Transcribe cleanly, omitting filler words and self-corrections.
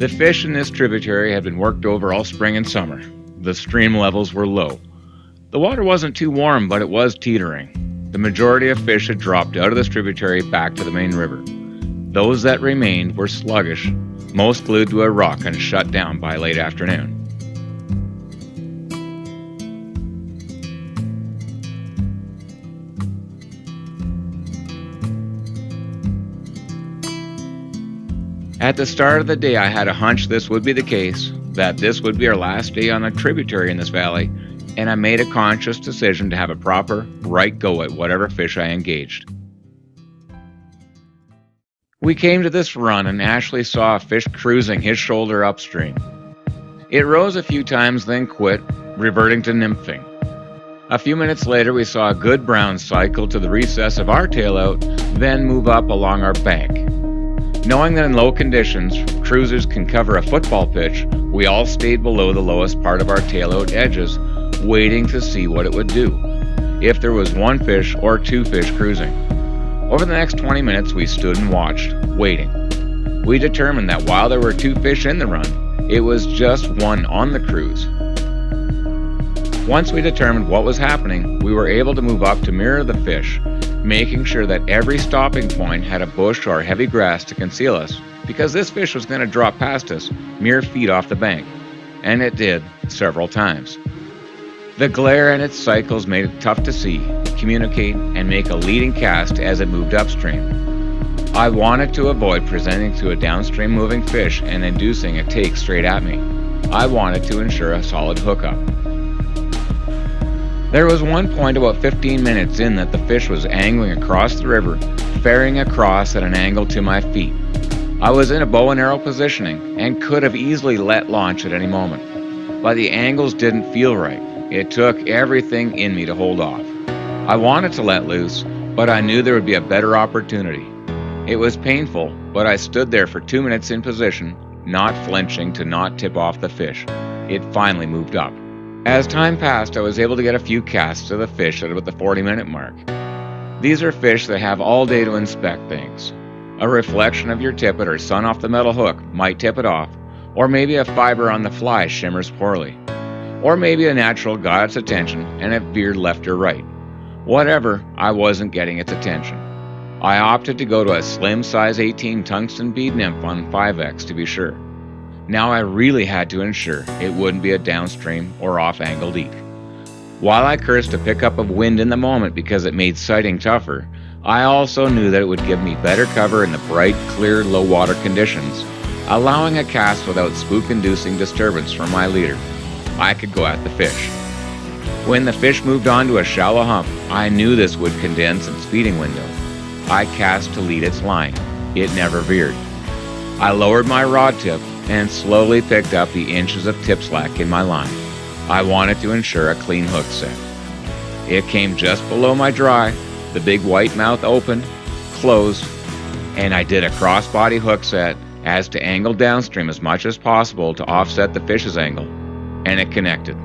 The fish in this tributary had been worked over all spring and summer. The stream levels were low. The water wasn't too warm, but it was teetering. The majority of fish had dropped out of this tributary back to the main river. Those that remained were sluggish, most glued to a rock and shut down by late afternoon. At the start of the day, I had a hunch this would be the case, that this would be our last day on a tributary in this valley, and I made a conscious decision to have a proper, right go at whatever fish I engaged. We came to this run and Ashley saw a fish cruising his shoulder upstream. It rose a few times, then quit, reverting to nymphing. A few minutes later, we saw a good brown cycle to the recess of our tail-out, then move up along our bank. Knowing that in low conditions, cruisers can cover a football pitch, we all stayed below the lowest part of our tail-out edges, waiting to see what it would do, if there was one fish or two fish cruising. Over the next 20 minutes, we stood and watched, waiting. We determined that while there were two fish in the run, it was just one on the cruise. Once we determined what was happening, we were able to move up to mirror the fish, making sure that every stopping point had a bush or heavy grass to conceal us, because this fish was going to drop past us mere feet off the bank, and it did several times. The glare and its cycles made it tough to see, communicate, and make a leading cast as it moved upstream. I wanted to avoid presenting to a downstream moving fish and inducing a take straight at me. I wanted to ensure a solid hookup. There was one point about 15 minutes in that the fish was angling across the river, ferrying across at an angle to my feet. I was in a bow and arrow positioning and could have easily let launch at any moment, but the angles didn't feel right. It took everything in me to hold off. I wanted to let loose, but I knew there would be a better opportunity. It was painful, but I stood there for 2 minutes in position, not flinching to not tip off the fish. It finally moved up. As time passed, I was able to get a few casts of the fish at about the 40-minute mark. These are fish that have all day to inspect things. A reflection of your tippet or sun off the metal hook might tip it off, or maybe a fiber on the fly shimmers poorly, or maybe a natural got its attention and it veered left or right. Whatever, I wasn't getting its attention. I opted to go to a slim size 18 tungsten bead nymph on 5X to be sure. Now I really had to ensure it wouldn't be a downstream or off-angled eat. While I cursed a pickup of wind in the moment because it made sighting tougher, I also knew that it would give me better cover in the bright, clear, low water conditions, allowing a cast without spook-inducing disturbance from my leader. I could go at the fish. When the fish moved on to a shallow hump, I knew this would condense its feeding window. I cast to lead its line. It never veered. I lowered my rod tip and slowly picked up the inches of tip slack in my line. I wanted to ensure a clean hook set. It came just below my dry, the big white mouth opened, closed, and I did a crossbody hook set as to angle downstream as much as possible to offset the fish's angle, and it connected.